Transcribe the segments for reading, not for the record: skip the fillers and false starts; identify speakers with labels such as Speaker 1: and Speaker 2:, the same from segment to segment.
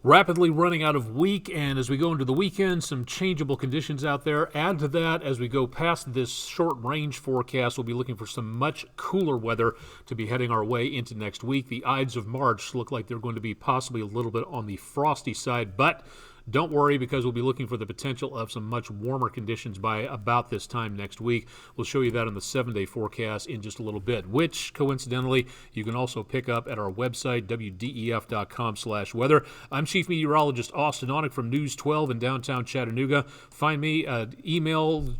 Speaker 1: Rapidly running out of week, and as we go into the weekend, some changeable conditions out there. Add to that, as we go past this short-range forecast, we'll be looking for some much cooler weather to be heading our way into next week. The Ides of March look like they're going to be possibly a little bit on the frosty side, but don't worry, because we'll be looking for the potential of some much warmer conditions by about this time next week. We'll show you that on the 7-day forecast in just a little bit, which, coincidentally, you can also pick up at our website, wdef.com/weather. I'm Chief Meteorologist Austin Onek from News 12 in downtown Chattanooga. Find me,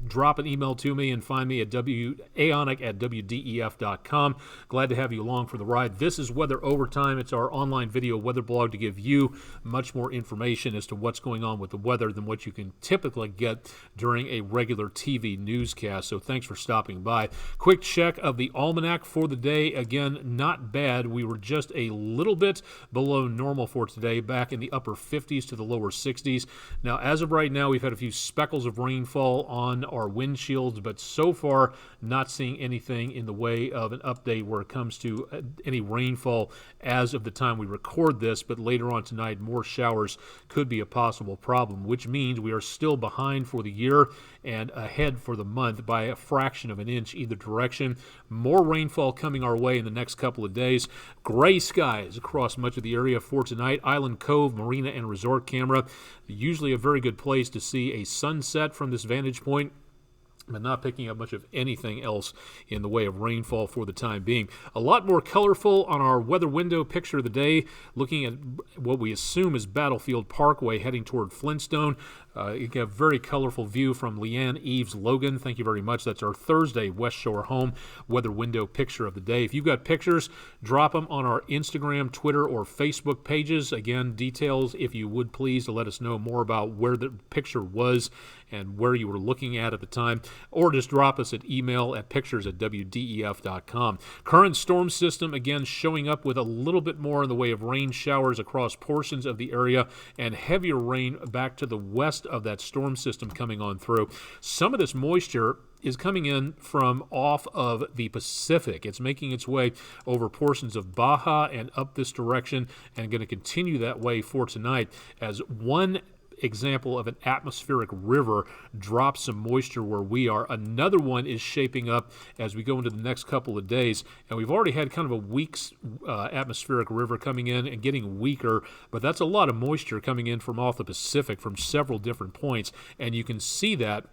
Speaker 1: drop an email to me, and find me at aonek@wdef.com. Glad to have you along for the ride. This is Weather Overtime. It's our online video weather blog to give you much more information as to what's going on with the weather than what you can typically get during a regular TV newscast. So thanks for stopping by. Quick check of the almanac for the day. Again, not bad. We were just a little bit below normal for today, back in the upper 50s to the lower 60s. Now, as of right now, we've had a few speckles of rainfall on our windshields, but so far not seeing anything in the way of an update where it comes to any rainfall as of the time we record this. But later on tonight, more showers could be a possible problem, which means we are still behind for the year and ahead for the month by a fraction of an inch either direction. More rainfall coming our way in the next couple of days. Gray skies across much of the area for tonight. Island Cove Marina and Resort Camera, usually a very good place to see a sunset from this vantage point, but not picking up much of anything else in the way of rainfall for the time being. A lot more colorful on our weather window picture of the day, looking at what we assume is Battlefield Parkway heading toward Flintstone. You get a very colorful view from Leanne Eves Logan. Thank you very much. That's our Thursday West Shore Home weather window picture of the day. If you've got pictures, drop them on our Instagram, Twitter, or Facebook pages. Again, details, if you would please, to let us know more about where the picture was and where you were looking at the time, or just drop us an email at pictures@wdef.com. Current storm system, again, showing up with a little bit more in the way of rain showers across portions of the area and heavier rain back to the west of that storm system coming on through. Some of this moisture is coming in from off of the Pacific. It's making its way over portions of Baja and up this direction, and going to continue that way for tonight as one example of an atmospheric river drops some moisture where we are. Another one is shaping up as we go into the next couple of days, and we've already had kind of a weak atmospheric river coming in and getting weaker, but that's a lot of moisture coming in from off the Pacific from several different points, and you can see that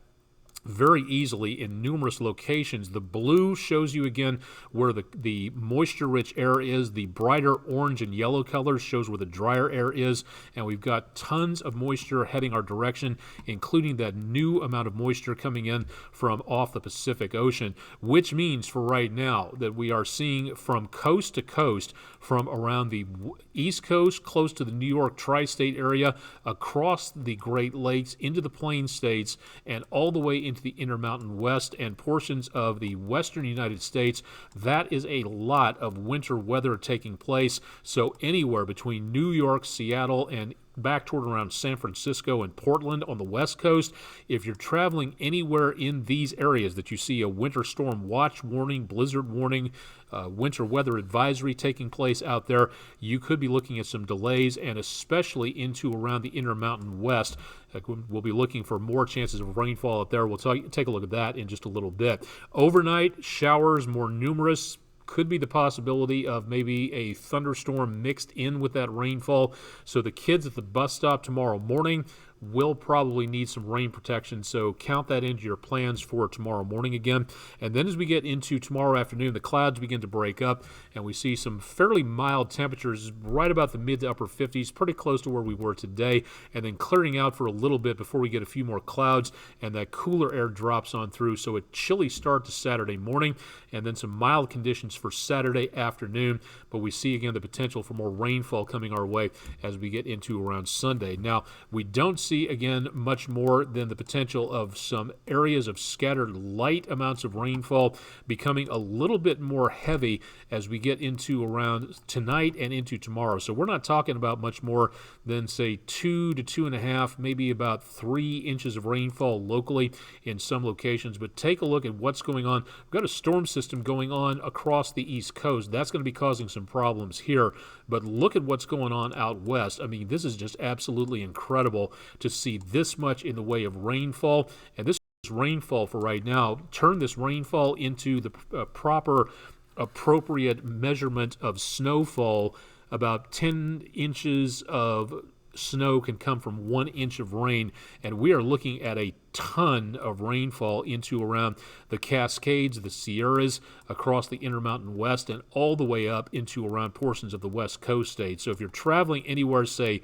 Speaker 1: very easily in numerous locations. The blue shows you again where the moisture-rich air is. The brighter orange and yellow colors shows where the drier air is, and we've got tons of moisture heading our direction, including that new amount of moisture coming in from off the Pacific Ocean, which means for right now that we are seeing from coast to coast, from around the East Coast, close to the New York tri-state area, across the Great Lakes, into the Plain States, and all the way into the Intermountain West and portions of the western United States. That is a lot of winter weather taking place. So anywhere between New York, Seattle, and back toward around San Francisco and Portland on the West Coast, if you're traveling anywhere in these areas that you see a winter storm watch warning, blizzard warning, winter weather advisory taking place out there, you could be looking at some delays, and especially into around the Intermountain West. We'll be looking for more chances of rainfall out there. We'll take a look at that in just a little bit. Overnight, showers more numerous. Could be the possibility of maybe a thunderstorm mixed in with that rainfall. So the kids at the bus stop tomorrow morning will probably need some rain protection, so count that into your plans for tomorrow morning again. And then as we get into tomorrow afternoon, the clouds begin to break up, and we see some fairly mild temperatures right about the mid to upper 50s, pretty close to where we were today, and then clearing out for a little bit before we get a few more clouds, and that cooler air drops on through. So a chilly start to Saturday morning, and then some mild conditions for Saturday afternoon, but we see again the potential for more rainfall coming our way as we get into around Sunday. Now, we don't see, again, much more than the potential of some areas of scattered light amounts of rainfall becoming a little bit more heavy as we get into around tonight and into tomorrow. So we're not talking about much more than, say, 2 to 2.5, maybe about 3 inches of rainfall locally in some locations. But take a look at what's going on. We've got a storm system going on across the East Coast. That's going to be causing some problems here. But look at what's going on out west. I mean, this is just absolutely incredible to see this much in the way of rainfall. And this rainfall for right now, turn this rainfall into the proper appropriate measurement of snowfall. About 10 inches of snow can come from 1 inch of rain, and we are looking at a ton of rainfall into around the Cascades, the Sierras, across the Intermountain West, and all the way up into around portions of the West Coast states. So if you're traveling anywhere, say,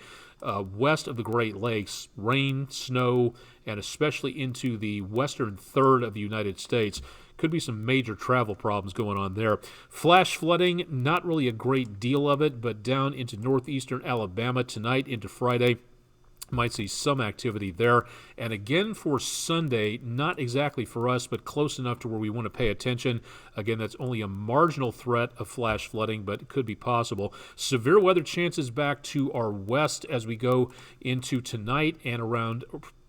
Speaker 1: west of the Great Lakes, rain, snow, and especially into the western third of the United States, could be some major travel problems going on there. Flash flooding, not really a great deal of it, but down into northeastern Alabama tonight into Friday. Might see some activity there. And again for Sunday, not exactly for us, but close enough to where we want to pay attention. Again, that's only a marginal threat of flash flooding, but it could be possible. Severe weather chances back to our west as we go into tonight and around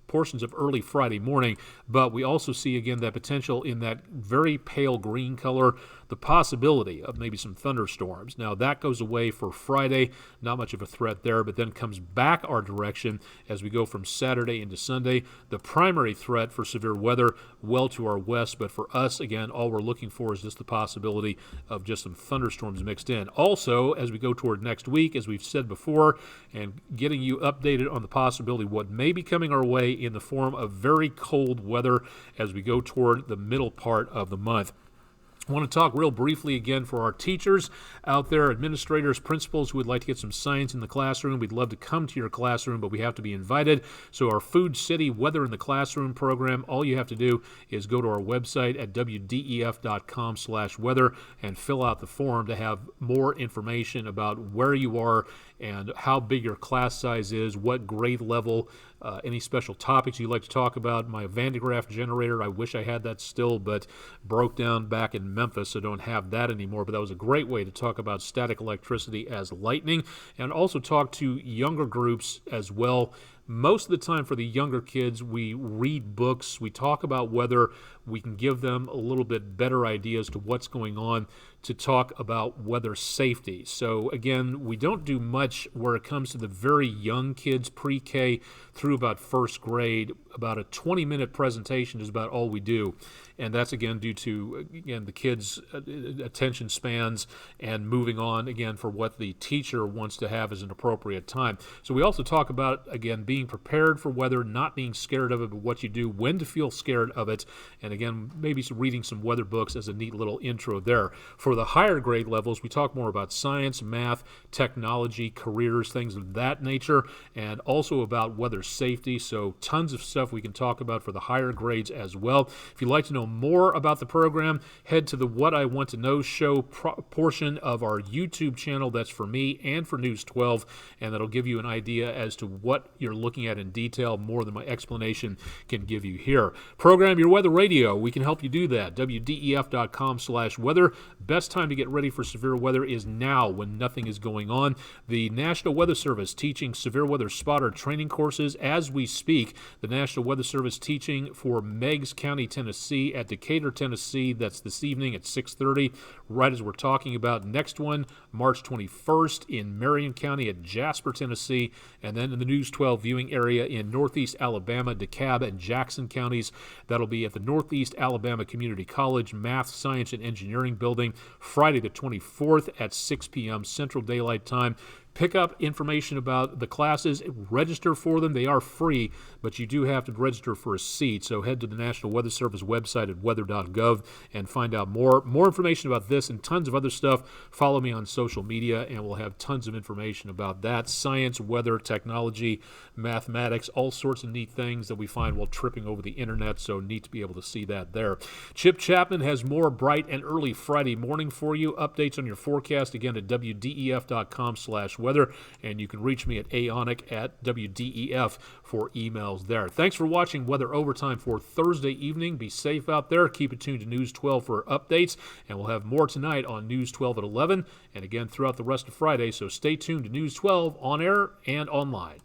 Speaker 1: portions of early Friday morning, but we also see again that potential in that very pale green color, the possibility of maybe some thunderstorms. Now that goes away for Friday, not much of a threat there, but then comes back our direction as we go from Saturday into Sunday. The primary threat for severe weather well to our west, but for us, again, all we're looking for is just the possibility of just some thunderstorms mixed in. Also, as we go toward next week, as we've said before, and getting you updated on the possibility of what may be coming our way in the form of very cold weather as we go toward the middle part of the month. I want to talk real briefly again for our teachers out there, administrators, principals who would like to get some science in the classroom. We'd love to come to your classroom, but we have to be invited. So our Food City Weather in the Classroom program, all you have to do is go to our website at wdef.com/weather and fill out the form to have more information about where you are and how big your class size is, what grade level, any special topics you'd like to talk about. My Van de Graaff generator, I wish I had that still, but broke down back in Memphis, so don't have that anymore. But that was a great way to talk about static electricity as lightning, and also talk to younger groups as well. Most of the time for the younger kids, we read books, we talk about weather, we can give them a little bit better ideas to what's going on to talk about weather safety. So again, we don't do much where it comes to the very young kids, pre-K through about first grade. About a 20-minute presentation is about all we do. And that's, again, due to, again, the kids' attention spans and moving on, again, for what the teacher wants to have as an appropriate time. So we also talk about, again, being prepared for weather, not being scared of it, but what you do, when to feel scared of it. And, again, maybe reading some weather books as a neat little intro there. For the higher grade levels, we talk more about science, math, technology, careers, things of that nature, and also about weather safety. So tons of stuff we can talk about for the higher grades as well. If you'd like to know more about the program, head to the What I Want to Know show portion of our YouTube channel. That's for me and for News 12, and that'll give you an idea as to what you're looking at in detail, more than my explanation can give you here. Program your weather radio. We can help you do that. WDEF.com/weather. Best time to get ready for severe weather is now, when nothing is going on. The National Weather Service teaching severe weather spotter training courses as we speak. The National Weather Service teaching for Meigs County, Tennessee, at Decatur, Tennessee. That's this evening at 6:30, right as we're talking about. Next one, March 21st in Marion County at Jasper, Tennessee, and then in the News 12 viewing area in Northeast Alabama, DeKalb, and Jackson counties. That'll be at the Northeast Alabama Community College Math, Science, and Engineering Building, Friday the 24th at 6 p.m. Central Daylight Time. Pick up information about the classes, register for them. They are free, but you do have to register for a seat. So head to the National Weather Service website at weather.gov and find out more information about this and tons of other stuff. Follow me on social media, and we'll have tons of information about that. Science, weather, technology, mathematics, all sorts of neat things that we find while tripping over the internet, so neat to be able to see that there. Chip Chapman has more bright and early Friday morning for you. Updates on your forecast, again, at WDEF.com/weather. weather, and you can reach me at aonic@WDEF for emails there. Thanks for watching Weather Overtime for Thursday evening. Be safe out there. Keep it tuned to News 12 for updates, and we'll have more tonight on News 12 at 11, and again throughout the rest of Friday, so stay tuned to News 12 on air and online.